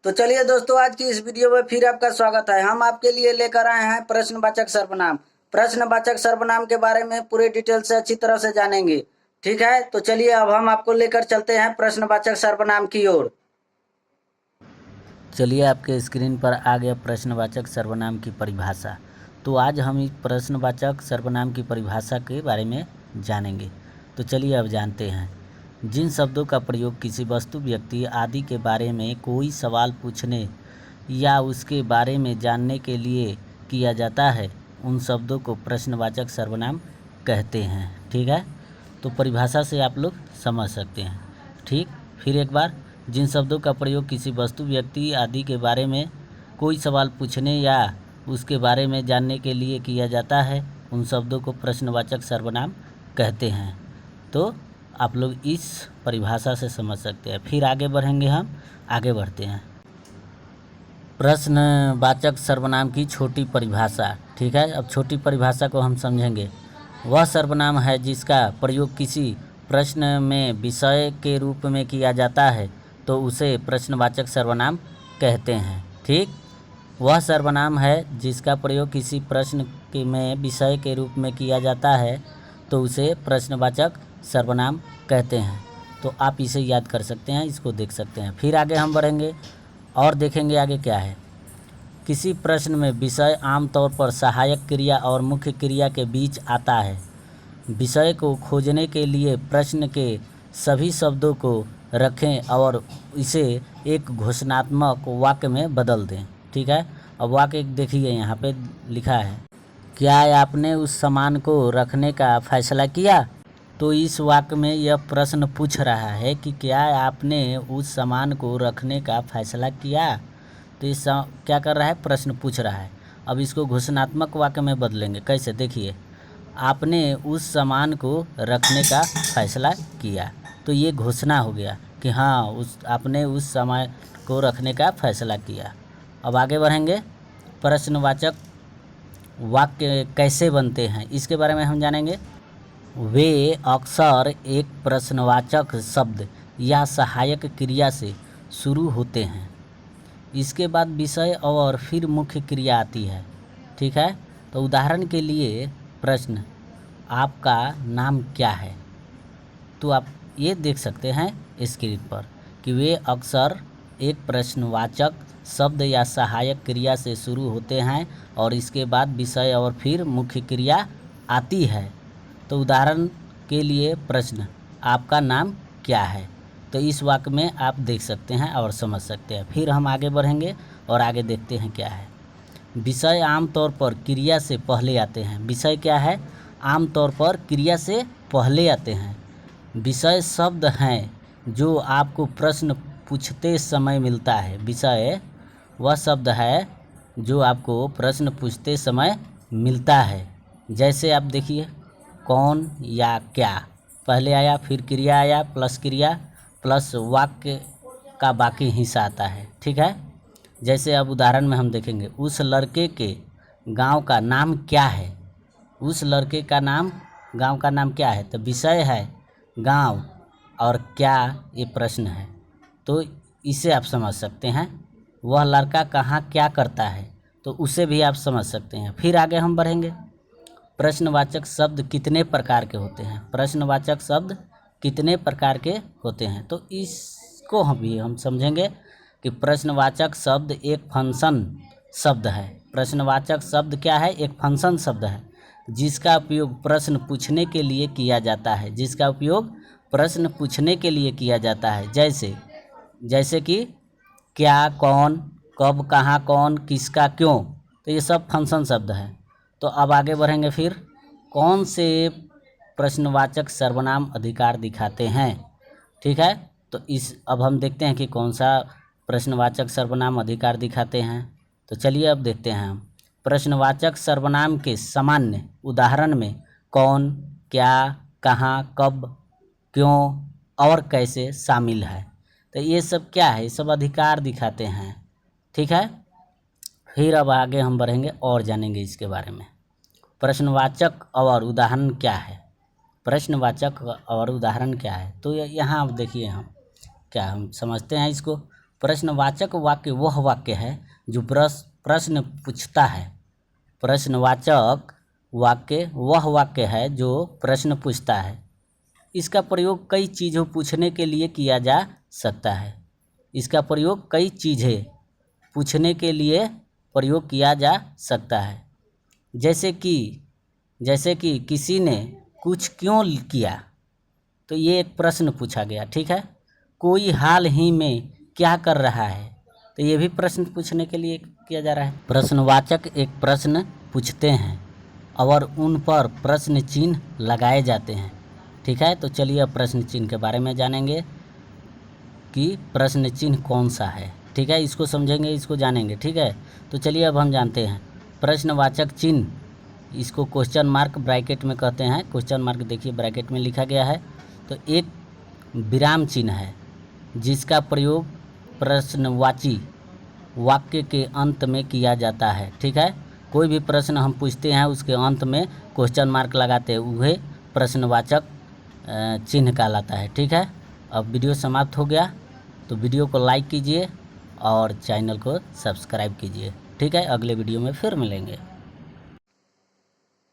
तो चलिए दोस्तों, आज की इस वीडियो में फिर आपका स्वागत है। हम आपके लिए लेकर आए हैं प्रश्नवाचक सर्वनाम। प्रश्नवाचक सर्वनाम के बारे में पूरे डिटेल से अच्छी तरह से जानेंगे। ठीक है, तो चलिए अब हम आपको लेकर चलते हैं प्रश्नवाचक सर्वनाम की ओर। चलिए आपके स्क्रीन पर आ गया प्रश्नवाचक सर्वनाम की परिभाषा। तो आज हम इस प्रश्नवाचक सर्वनाम की परिभाषा के बारे में जानेंगे। तो चलिए अब जानते हैं। जिन शब्दों का प्रयोग किसी वस्तु, व्यक्ति आदि के बारे में कोई सवाल पूछने या उसके बारे में जानने के लिए किया जाता है, उन शब्दों को प्रश्नवाचक सर्वनाम कहते हैं। ठीक है, तो परिभाषा से आप लोग समझ सकते हैं। ठीक, फिर एक बार, जिन शब्दों का प्रयोग किसी वस्तु, व्यक्ति आदि के बारे में कोई सवाल पूछने या उसके बारे में जानने के लिए किया जाता है, उन शब्दों को प्रश्नवाचक सर्वनाम कहते हैं। तो आप लोग इस परिभाषा से समझ सकते हैं। फिर आगे बढ़ेंगे, हम आगे बढ़ते हैं। प्रश्नवाचक सर्वनाम की छोटी परिभाषा। ठीक है, अब छोटी परिभाषा को हम समझेंगे। वह सर्वनाम है जिसका प्रयोग किसी प्रश्न में विषय के रूप में किया जाता है, तो उसे प्रश्नवाचक सर्वनाम कहते हैं। ठीक, वह सर्वनाम है जिसका प्रयोग किसी प्रश्न में विषय के रूप में किया जाता है, तो उसे प्रश्नवाचक सर्वनाम कहते हैं। तो आप इसे याद कर सकते हैं, इसको देख सकते हैं। फिर आगे हम बढ़ेंगे और देखेंगे आगे क्या है। किसी प्रश्न में विषय आमतौर पर सहायक क्रिया और मुख्य क्रिया के बीच आता है। विषय को खोजने के लिए प्रश्न के सभी शब्दों को रखें और इसे एक घोषणात्मक वाक्य में बदल दें। ठीक है, अब वाक्य देखिए, यहाँ पे लिखा है, क्या आपने उस सामान को रखने का फैसला किया। तो इस वाक्य में यह प्रश्न पूछ रहा है कि क्या आपने उस सामान को रखने का फैसला किया। तो इस क्या कर रहा है, प्रश्न पूछ रहा है। अब इसको घोषणात्मक वाक्य में बदलेंगे। कैसे, देखिए, आपने उस सामान को रखने का फैसला किया। तो ये घोषणा हो गया कि हाँ, आपने उस सामान को रखने का फैसला किया। अब आगे बढ़ेंगे। प्रश्नवाचक वाक्य कैसे बनते हैं, इसके बारे में हम जानेंगे। वे अक्सर एक प्रश्नवाचक शब्द या सहायक क्रिया से शुरू होते हैं। इसके बाद विषय और फिर मुख्य क्रिया आती है। ठीक है, तो उदाहरण के लिए प्रश्न, आपका नाम क्या है। तो आप ये देख सकते हैं स्क्रीन पर कि वे अक्सर एक प्रश्नवाचक शब्द या सहायक क्रिया से शुरू होते हैं और इसके बाद विषय और फिर मुख्य क्रिया आती है। तो उदाहरण के लिए प्रश्न, आपका नाम क्या है। तो इस वाक्य में आप देख सकते हैं और समझ सकते हैं। फिर हम आगे बढ़ेंगे और आगे देखते हैं क्या है। विषय आमतौर पर क्रिया से पहले आते हैं। विषय क्या है, आमतौर पर क्रिया से पहले आते हैं। विषय शब्द हैं जो आपको प्रश्न पूछते समय मिलता है। विषय वह शब्द है जो आपको प्रश्न पूछते समय मिलता है। जैसे आप देखिए, कौन या क्या पहले आया, फिर क्रिया आया, प्लस क्रिया प्लस वाक्य का बाकी हिस्सा आता है। ठीक है, जैसे अब उदाहरण में हम देखेंगे, उस लड़के के गांव का नाम क्या है। उस लड़के का नाम, गांव का नाम क्या है। तो विषय है गांव और क्या, ये प्रश्न है। तो इसे आप समझ सकते हैं। वह लड़का कहाँ क्या करता है, तो उसे भी आप समझ सकते हैं। फिर आगे हम बढ़ेंगे। प्रश्नवाचक शब्द कितने प्रकार के होते हैं। प्रश्नवाचक शब्द कितने प्रकार के होते हैं, तो इसको हम समझेंगे कि प्रश्नवाचक शब्द एक फंक्शन शब्द है। प्रश्नवाचक शब्द क्या है, एक फंक्शन शब्द है जिसका उपयोग प्रश्न पूछने के लिए किया जाता है। जिसका उपयोग प्रश्न पूछने के लिए किया जाता है। जैसे कि क्या, कौन, कब, कहाँ, कौन, किसका, क्यों। तो ये सब फंक्शन शब्द है। तो अब आगे बढ़ेंगे। फिर कौन से प्रश्नवाचक सर्वनाम अधिकार दिखाते हैं। ठीक है, तो अब हम देखते हैं कि कौन सा प्रश्नवाचक सर्वनाम अधिकार दिखाते हैं। तो चलिए अब देखते हैं हम। प्रश्नवाचक सर्वनाम के सामान्य उदाहरण में कौन, क्या, कहाँ, कब, क्यों और कैसे शामिल है। तो ये सब क्या है, ये सब अधिकार दिखाते हैं। ठीक है, फिर अब आगे हम बढ़ेंगे और जानेंगे इसके बारे में। प्रश्नवाचक और उदाहरण क्या है। प्रश्नवाचक और उदाहरण क्या है, तो यहाँ अब देखिए, हम समझते हैं इसको। प्रश्नवाचक वाक्य वह वाक्य है जो प्रश्न पूछता है। प्रश्नवाचक वाक्य वह वाक्य है जो प्रश्न पूछता है। इसका प्रयोग कई चीज़ों पूछने के लिए किया जा सकता है। इसका प्रयोग कई चीज़ें पूछने के लिए प्रयोग किया जा सकता है। जैसे कि किसी ने कुछ क्यों किया, तो ये एक प्रश्न पूछा गया। ठीक है। कोई हाल ही में क्या कर रहा है, तो ये भी प्रश्न पूछने के लिए किया जा रहा है। प्रश्नवाचक एक प्रश्न पूछते हैं और उन पर प्रश्न चिन्ह लगाए जाते हैं। ठीक है। तो चलिए अब प्रश्न चिन्ह के बारे में जानेंगे कि प्रश्न चिन्ह कौन सा है। ठीक है। इसको समझेंगे, इसको जानेंगे। ठीक है। तो चलिए अब हम जानते हैं प्रश्नवाचक चिन्ह। इसको क्वेश्चन मार्क ब्रैकेट में कहते हैं। क्वेश्चन मार्क देखिए ब्रैकेट में लिखा गया है। तो एक विराम चिन्ह है जिसका प्रयोग प्रश्नवाची वाक्य के अंत में किया जाता है। ठीक है। कोई भी प्रश्न हम पूछते हैं उसके अंत में क्वेश्चन मार्क लगाते हुए प्रश्नवाचक चिन्ह कहलाता है। ठीक है। अब वीडियो समाप्त हो गया, तो वीडियो को लाइक कीजिए और चैनल को सब्सक्राइब कीजिए। ठीक है। अगले वीडियो में फिर मिलेंगे।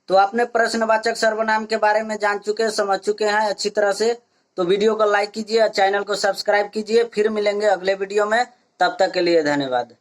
तो आपने प्रश्नवाचक सर्वनाम के बारे में जान चुके हैं, समझ चुके हैं अच्छी तरह से। तो वीडियो को लाइक कीजिए और चैनल को सब्सक्राइब कीजिए। फिर मिलेंगे अगले वीडियो में। तब तक के लिए धन्यवाद।